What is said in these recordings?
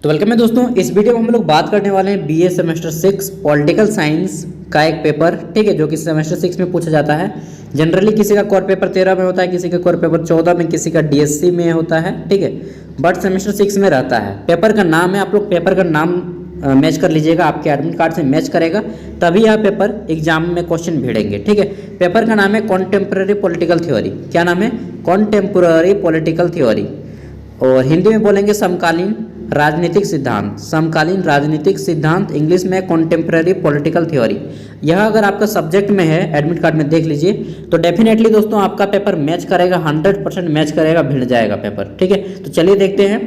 तो वेलकम है दोस्तों। इस वीडियो में हम लोग बात करने वाले हैं बीए सेमेस्टर 6 पॉलिटिकल साइंस का एक पेपर, ठीक है, जो कि सेमेस्टर 6 में पूछा जाता है। जनरली किसी का कोर पेपर 13 में होता है, किसी का कोर पेपर 14 में, किसी का डीएससी में होता है, ठीक है, बट सेमेस्टर 6 में रहता है। पेपर का नाम है, आप लोग पेपर का नाम मैच कर लीजिएगा, आपके एडमिट कार्ड से मैच करेगा तभी यह पेपर एग्जाम में क्वेश्चन भिड़ेंगे, ठीक है। पेपर का नाम है कॉन्टेम्पररी पॉलिटिकल थ्योरी। क्या नाम है? कॉन्टेम्पररी पॉलिटिकल थ्योरी, और हिंदी में बोलेंगे समकालीन राजनीतिक सिद्धांत। समकालीन राजनीतिक सिद्धांत इंग्लिश में कॉन्टेम्पररी पॉलिटिकल थ्योरी। यह अगर आपका सब्जेक्ट में है, एडमिट कार्ड में देख लीजिए, तो डेफिनेटली दोस्तों आपका पेपर मैच करेगा, 100% मैच करेगा, भिड़ जाएगा पेपर, ठीक है। तो चलिए देखते हैं।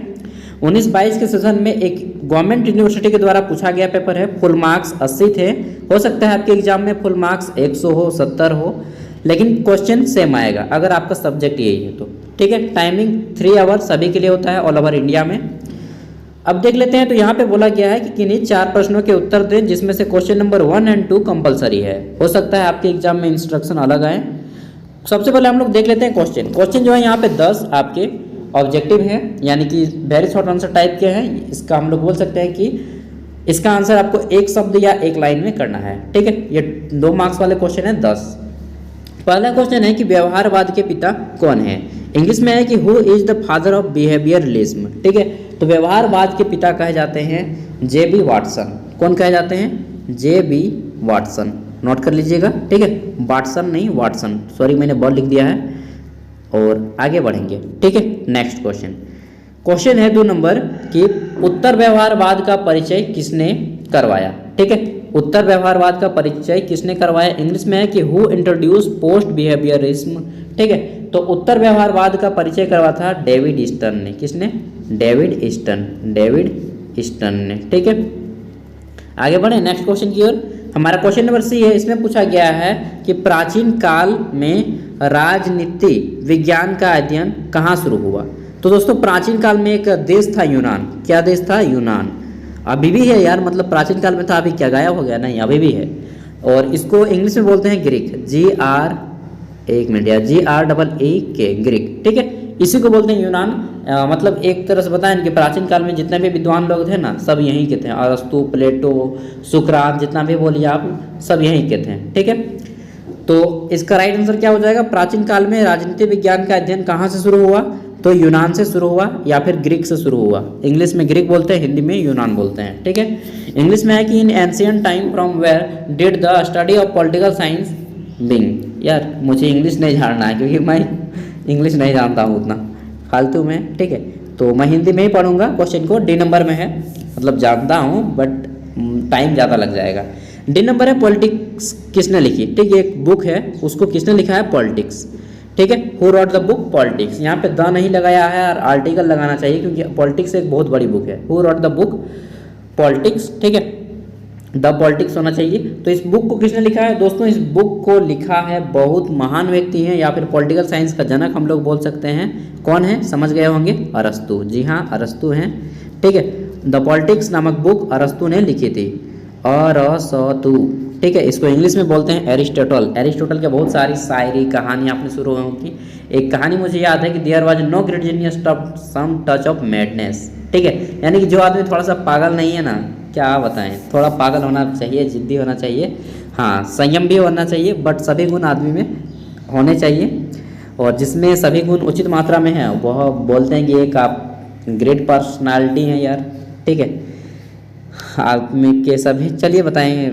19-22 के सेशन में एक गवर्नमेंट यूनिवर्सिटी के द्वारा पूछा गया पेपर है। फुल मार्क्स 80 थे। हो सकता है आपके एग्जाम में फुल मार्क्स 100 हो, 70 हो, लेकिन क्वेश्चन सेम आएगा अगर आपका सब्जेक्ट यही है तो, ठीक है। टाइमिंग 3 आवर सभी के लिए होता है ऑल ओवर इंडिया में। अब देख लेते हैं। तो यहाँ पे बोला गया है कि किन्हीं 4 प्रश्नों के उत्तर दें जिसमें से क्वेश्चन नंबर 1 और 2 कंपलसरी है। हो सकता है आपके एग्जाम में इंस्ट्रक्शन अलग आए। सबसे पहले हम लोग देख लेते हैं क्वेश्चन जो है यहाँ पे 10 आपके ऑब्जेक्टिव है, यानी कि वेरी शॉर्ट आंसर टाइप के हैं। इसका हम लोग बोल सकते हैं कि इसका आंसर आपको एक शब्द या एक लाइन में करना है, ठीक है। ये 2 मार्क्स वाले क्वेश्चन है 10। पहला क्वेश्चन है कि व्यवहारवाद के पिता कौन है। इंग्लिश में है कि who is the father of behaviourism, ठीक है। तो व्यवहारवाद के पिता कहे जाते हैं जेबी वाटसन। कौन कहे जाते हैं? जेबी वाटसन। नोट कर लीजिएगा, ठीक है, वाटसन नहीं वाटसन, सॉरी मैंने बॉल लिख दिया है। और आगे बढ़ेंगे, ठीक है। नेक्स्ट क्वेश्चन है 2 नंबर कि उत्तर व्यवहारवाद का परिचय किसने करवाया, ठीक है। उत्तर व्यवहारवाद का परिचय किसने करवाया? इंग्लिश में है कि हु इंट्रोड्यूस पोस्ट बिहेवियरिज्म, ठीक है। तो उत्तर व्यवहारवाद का परिचय करवा था डेविड ईस्टन ने। किसने? डेविड ईस्टन ने, ठीक है। आगे बढ़े नेक्स्ट क्वेश्चन की ओर। हमारा क्वेश्चन नंबर सी है। इसमें पूछा गया है कि प्राचीन काल में राजनीति विज्ञान का अध्ययन कहाँ शुरू हुआ। तो दोस्तों प्राचीन काल में एक देश था यूनान। क्या देश था? यूनान। अभी भी है यार, मतलब प्राचीन काल में था, अभी क्या गायब हो गया? नहीं, अभी भी है। और इसको इंग्लिश में बोलते हैं ग्रीक। GREEK, ग्रीक, ठीक है। इसी को बोलते हैं यूनान। मतलब एक तरह से बताएं कि प्राचीन काल में जितने भी विद्वान लोग थे ना, सब यहीं के थे। अरस्तु, प्लेटो, सुकरात, जितना भी बोलिए आप, सब यहीं के थे, ठीक है। तो इसका राइट आंसर क्या हो जाएगा? प्राचीन काल में राजनीति विज्ञान का अध्ययन कहाँ से शुरू हुआ? तो यूनान से शुरू हुआ या फिर ग्रीक से शुरू हुआ। इंग्लिश में ग्रीक बोलते हैं, हिंदी में यूनान बोलते हैं, ठीक है। इंग्लिश में है कि in ancient time from where did the study of political science बिंग। यार मुझे इंग्लिश नहीं जानना है क्योंकि मैं इंग्लिश नहीं जानता हूँ उतना फालतू में, ठीक है। तो मैं हिंदी में ही पढ़ूंगा। क्वेश्चन को डी नंबर में है, मतलब जानता हूँ बट टाइम ज़्यादा लग जाएगा। डी नंबर है पॉलिटिक्स किसने लिखी, ठीक है। एक बुक है, उसको किसने लिखा है? पॉलिटिक्स, ठीक है। Who rot the book politics. यहाँ पे द नहीं लगाया है और आर्टिकल लगाना चाहिए क्योंकि पॉलिटिक्स एक बहुत बड़ी बुक है। Who rot the book politics, ठीक है, द पॉलिटिक्स होना चाहिए। तो इस बुक को किसने लिखा है? दोस्तों इस बुक को लिखा है बहुत महान व्यक्ति हैं, या फिर पॉलिटिकल साइंस का जनक हम लोग बोल सकते हैं। कौन है? समझ गए होंगे, अरस्तु। जी हाँ, अरस्तु हैं, ठीक है। द पॉलिटिक्स नामक बुक अरस्तु ने लिखी थी। अरस्तु, ठीक है। इसको इंग्लिश में बोलते हैं एरिस्टोटल। एरिस्टोटल के बहुत सारी शायरी कहानी आपने शुरू होंगी। एक कहानी मुझे याद है कि there was no great genius some touch of madness, ठीक है। यानी कि जो आदमी थोड़ा सा पागल नहीं है ना, क्या बताएं, थोड़ा पागल होना चाहिए, जिद्दी होना चाहिए, हाँ, संयम भी होना चाहिए, बट सभी गुण आदमी में होने चाहिए। और जिसमें सभी गुण उचित मात्रा में है वह बोलते हैं कि एक आप ग्रेट पर्सनालिटी हैं यार, ठीक है। आदमी के सभी, चलिए बताएं,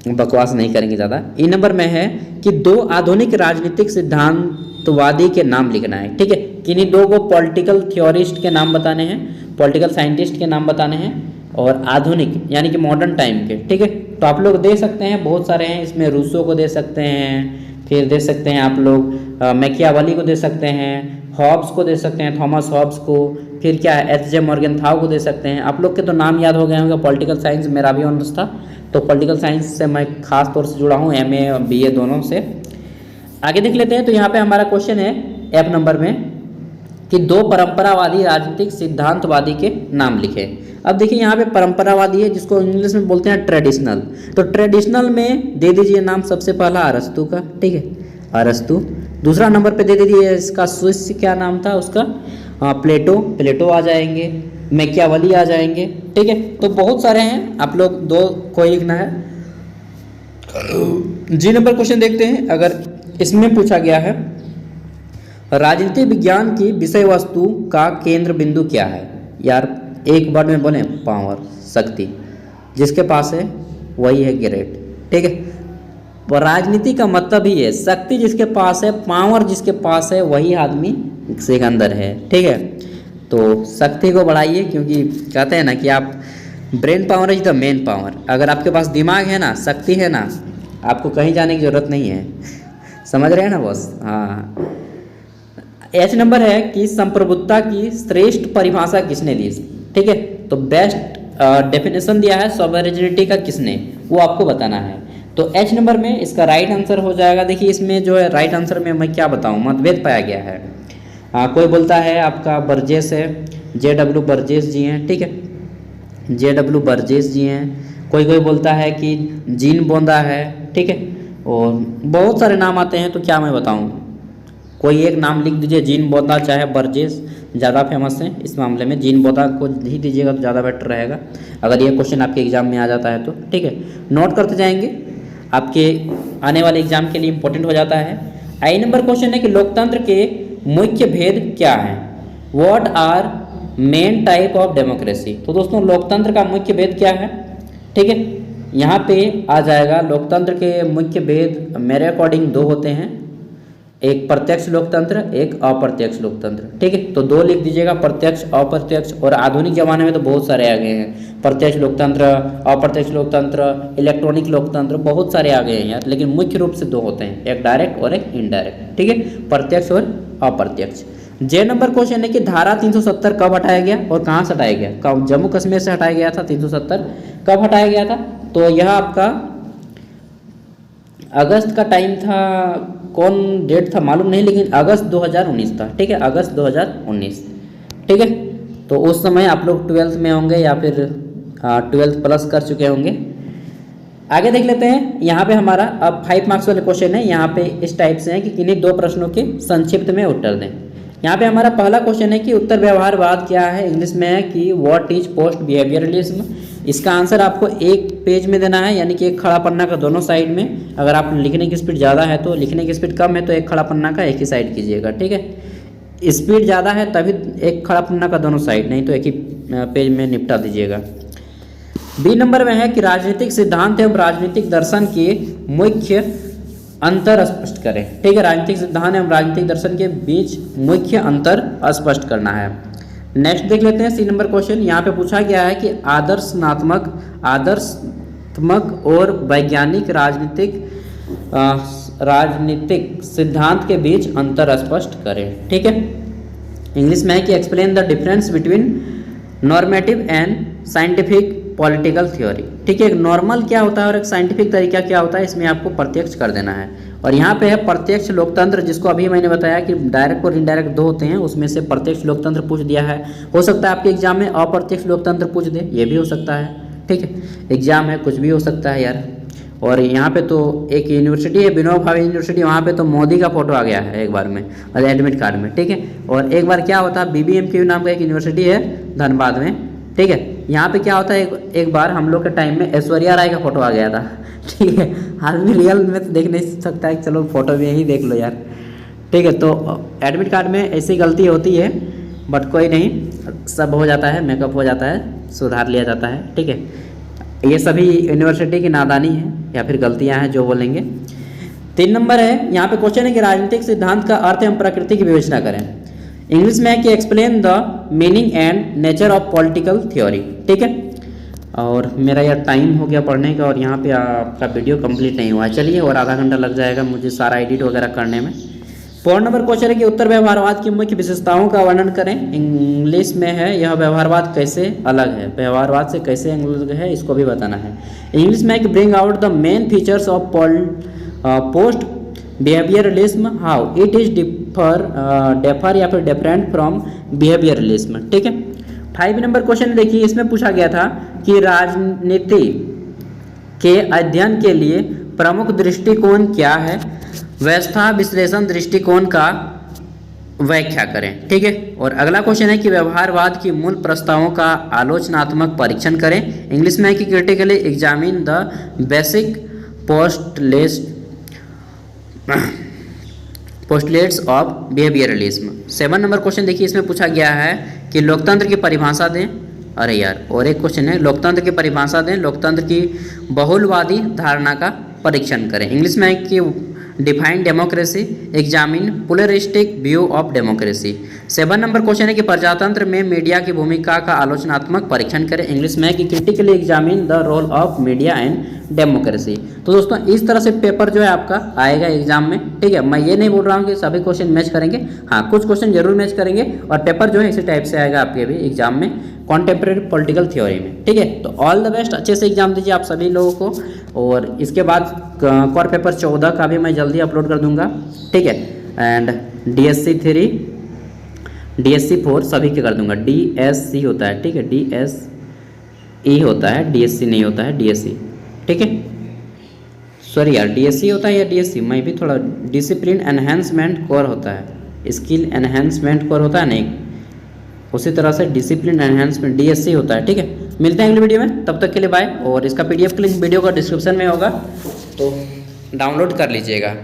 बकवास नहीं करेंगे ज़्यादा। ई नंबर में है कि 2 आधुनिक राजनीतिक सिद्धांतवादी के नाम लिखना है, ठीक है। किन्हीं 2 को पॉलिटिकल थ्योरिस्ट के नाम बताने हैं, पॉलिटिकल साइंटिस्ट के नाम बताने हैं, और आधुनिक यानी कि मॉडर्न टाइम के, ठीक है। तो आप लोग दे सकते हैं, बहुत सारे हैं इसमें। रूसो को दे सकते हैं, फिर दे सकते हैं आप लोग मैकियावेली को दे सकते हैं, हॉब्स को दे सकते हैं, थॉमस हॉब्स को, फिर क्या है एच जे मॉर्गनथाउ को दे सकते हैं। आप लोग के तो नाम याद हो गए होंगे। पॉलिटिकल साइंस मेरा भी ऑनर्स था, तो पॉलिटिकल साइंस से मैं खास तौर से जुड़ा हूँ, MA और BA दोनों से। आगे देख लेते हैं। तो यहाँ पे हमारा क्वेश्चन है F नंबर में कि 2 परंपरावादी राजनीतिक सिद्धांतवादी के नाम लिखे। अब देखिए यहाँ पे परंपरावादी है जिसको इंग्लिश में बोलते हैं ट्रेडिशनल। तो ट्रेडिशनल में दे दीजिए नाम सबसे पहला अरस्तु का, ठीक है, अरस्तु। दूसरा नंबर पे दे दीजिए इसका शिष्य, क्या नाम था उसका? प्लेटो आ जाएंगे, मैकियावेली आ जाएंगे। ठीक है, तो बहुत सारे हैं, आप लोग दो कोई लिखना है। जी नंबर क्वेश्चन देखते हैं। अगर इसमें पूछा गया है राजनीति विज्ञान की विषय वस्तु का केंद्र बिंदु क्या है? यार एक वर्ड में बोले, पावर, शक्ति। जिसके पास है वही है ग्रेट। ठीक है, और राजनीति का मतलब ही है शक्ति जिसके पास है, पावर जिसके पास है, वही आदमी सिकंदर है। ठीक है, तो शक्ति को बढ़ाइए, क्योंकि कहते हैं ना कि आप brain power is the main power. अगर आपके पास दिमाग है ना, शक्ति है ना, आपको कहीं जाने की जरूरत नहीं है। समझ रहे हैं ना बॉस? हाँ। एच नंबर है कि संप्रभुता की श्रेष्ठ परिभाषा किसने दी? ठीक है, तो बेस्ट डेफिनेशन दिया है सॉवरेनिटी का किसने, वो आपको बताना है। तो एच नंबर में इसका राइट आंसर हो जाएगा। देखिए इसमें जो है राइट आंसर में मैं क्या बताऊं, मतभेद पाया गया है। कोई बोलता है आपका बर्जेस है, JW बर्जेस जी हैं। ठीक है, JW बर्जेस जी हैं। कोई बोलता है कि जीन बोंदा है। ठीक है, और बहुत सारे नाम आते हैं, तो क्या मैं बताऊं, कोई एक नाम लिख दीजिए, जीन बोंदा चाहे बर्जेस, ज़्यादा फेमस है इस मामले में। जीन बोंदा को ही दीजिएगा तो ज़्यादा बेटर रहेगा, अगर ये क्वेश्चन आपके एग्जाम में आ जाता है तो। ठीक है, नोट करते जाएंगे, आपके आने वाले एग्जाम के लिए इंपॉर्टेंट हो जाता है। आई नंबर क्वेश्चन है कि लोकतंत्र के मुख्य भेद क्या हैं? What are main type of democracy? तो दोस्तों लोकतंत्र का मुख्य भेद क्या है? ठीक है, यहाँ पे आ जाएगा लोकतंत्र के मुख्य भेद मेरे अकॉर्डिंग दो होते हैं, एक प्रत्यक्ष लोकतंत्र, एक अप्रत्यक्ष लोकतंत्र। ठीक है, तो दो लिख दीजिएगा, प्रत्यक्ष अप्रत्यक्ष। और आधुनिक जमाने में तो बहुत सारे आ गए हैं, प्रत्यक्ष लोकतंत्र, अप्रत्यक्ष लोकतंत्र, इलेक्ट्रॉनिक लोकतंत्र, बहुत सारे आ गए हैं यार, लेकिन मुख्य रूप से दो होते हैं, एक डायरेक्ट और एक इनडायरेक्ट। ठीक है, प्रत्यक्ष और अप्रत्यक्ष। जे नंबर क्वेश्चन है कि धारा 370 कब हटाया गया और कहाँ से हटाया गया? कब? जम्मू कश्मीर से हटाया गया था 370। कब हटाया गया था? तो यह आपका अगस्त का टाइम था, कौन डेट था मालूम नहीं, लेकिन अगस्त 2019 था। ठीक है, अगस्त 2019। ठीक है, तो उस समय आप लोग 12th में होंगे या फिर 12th प्लस कर चुके होंगे। आगे देख लेते हैं, यहाँ पे हमारा अब 5 मार्क्स वाले क्वेश्चन है। यहाँ पे इस टाइप से है कि किन्हीं दो प्रश्नों के संक्षिप्त में उत्तर दें। यहाँ पे हमारा पहला क्वेश्चन है कि उत्तर व्यवहारवाद क्या है? इंग्लिश में है कि व्हाट इज पोस्ट बिहेवियरलिज्म। इसका आंसर आपको एक पेज में देना है, यानी कि एक खड़ा पन्ना का दोनों साइड में। अगर आप लिखने की स्पीड ज़्यादा है तो, लिखने की स्पीड कम है तो एक खड़ा पन्ना का एक ही साइड कीजिएगा। ठीक है, स्पीड ज़्यादा है तभी एक खड़ा पन्ना का दोनों साइड, नहीं तो एक ही पेज में निपटा दीजिएगा। बी नंबर में है कि राजनीतिक सिद्धांत एवं राजनीतिक दर्शन के मुख्य अंतर स्पष्ट करें। ठीक है, राजनीतिक सिद्धांत एवं राजनीतिक दर्शन के बीच मुख्य अंतर स्पष्ट करना है। नेक्स्ट देख लेते हैं सी नंबर क्वेश्चन। यहाँ पे पूछा गया है कि आदर्शात्मक और वैज्ञानिक राजनीतिक सिद्धांत के बीच अंतर स्पष्ट करें। ठीक है, इंग्लिश में है कि explain the difference between normative and scientific political theory. ठीक है, एक नॉर्मल क्या होता है और एक साइंटिफिक तरीका क्या होता है, इसमें आपको प्रत्यक्ष कर देना है। और यहाँ पे है प्रत्यक्ष लोकतंत्र, जिसको अभी मैंने बताया कि डायरेक्ट और इनडायरेक्ट दो होते हैं, उसमें से प्रत्यक्ष लोकतंत्र पूछ दिया है। हो सकता है आपके एग्जाम में अप्रत्यक्ष लोकतंत्र पूछ दे, ये भी हो सकता है। ठीक है, एग्जाम है, कुछ भी हो सकता है यार। और यहाँ पे तो एक यूनिवर्सिटी है, विनोबा भावे यूनिवर्सिटी, वहाँ पे तो मोदी का फोटो आ गया है एक बार में एडमिट कार्ड में। ठीक है, और एक बार क्या होता है, BBMQ नाम का एक यूनिवर्सिटी है धनबाद में। ठीक है, यहाँ पे क्या होता है, एक बार हम लोग के टाइम में ऐश्वर्या राय का फोटो आ गया था। ठीक है, हाल में रियल में तो देख नहीं सकता है, चलो फोटो में ही देख लो यार। ठीक है, तो एडमिट कार्ड में ऐसी गलती होती है, बट कोई नहीं, सब हो जाता है, मेकअप हो जाता है, सुधार लिया जाता है। ठीक है, ये सभी यूनिवर्सिटी की नादानी है या फिर गलतियाँ हैं जो बोलेंगे। 3 नंबर है, यहाँ पे क्वेश्चन है कि राजनीतिक सिद्धांत का अर्थ एवं प्रकृति की विवेचना करें। इंग्लिश में है कि explain the meaning and nature of political theory. ठीक है, और मेरा यार टाइम हो गया पढ़ने का और यहाँ पे आपका वीडियो कंप्लीट नहीं हुआ है। चलिए, और आधा घंटा लग जाएगा मुझे सारा एडिट वगैरह करने में। 4 नंबर क्वेश्चन है कि उत्तर व्यवहारवाद की मुख्य विशेषताओं का वर्णन करें। इंग्लिश में है यह व्यवहारवाद कैसे अलग है, व्यवहारवाद से कैसे अलग है, इसको भी बताना है। इंग्लिश में है कि bring out the main features of post behaviourism, how it is differ या फिर डिफरेंट फ्रॉम बिहेवियरलिज्म। ठीक है, 5 नंबर क्वेश्चन देखिए, इसमें पूछा गया था कि राजनीति के अध्ययन के लिए प्रमुख दृष्टिकोण क्या है? व्यवस्था विश्लेषण दृष्टिकोण का व्याख्या करें। ठीक है, और अगला क्वेश्चन है कि व्यवहारवाद की मूल प्रस्तावों का आलोचनात्मक परीक्षण करें। इंग्लिश में है कि critically examine the basic postulates of behaviouralism. 7 number question देखिए, इसमें पूछा गया है कि लोकतंत्र की परिभाषा दें। अरे यार, और एक क्वेश्चन है, लोकतंत्र की परिभाषा दें, लोकतंत्र की बहुलवादी धारणा का परीक्षण करें। इंग्लिश में है कि define democracy, examine pluralistic view of democracy. 7 number question है कि प्रजातंत्र में मीडिया की भूमिका का आलोचनात्मक परीक्षण करें। इंग्लिश में है कि critically examine the role of media and democracy. तो दोस्तों इस तरह से पेपर जो है आपका आएगा एग्जाम में। ठीक है, मैं ये नहीं बोल रहा हूँ कि सभी क्वेश्चन मैच करेंगे, हाँ कुछ क्वेश्चन जरूर मैच करेंगे, और पेपर जो है इसी टाइप से आएगा आपके भी एग्जाम में कॉन्टेम्प्रेरी पॉलिटिकल थ्योरी में। ठीक है, तो ऑल द बेस्ट, अच्छे से एग्जाम दीजिए आप सभी लोगों को। और इसके बाद कोर पेपर 14 का भी मैं जल्दी अपलोड कर दूंगा। ठीक है, एंड DSC 3, DSC 4 सभी के कर दूंगा। DSC होता है, ठीक है, DSE होता है, DSC नहीं होता है, DSC। ठीक है, सॉरी यार, DSC होता है या DSC, मैं भी थोड़ा, डिसिप्लिन एनहेंसमेंट कोर होता है, स्किल एनहेंसमेंट कोर होता है नहीं, उसी तरह से डिसिप्लिन एनहेंसमेंट DSC होता है। ठीक है, मिलते हैं अगली वीडियो में, तब तक के लिए बाय। और इसका PDF का लिंक वीडियो का डिस्क्रिप्शन में होगा, तो डाउनलोड कर लीजिएगा।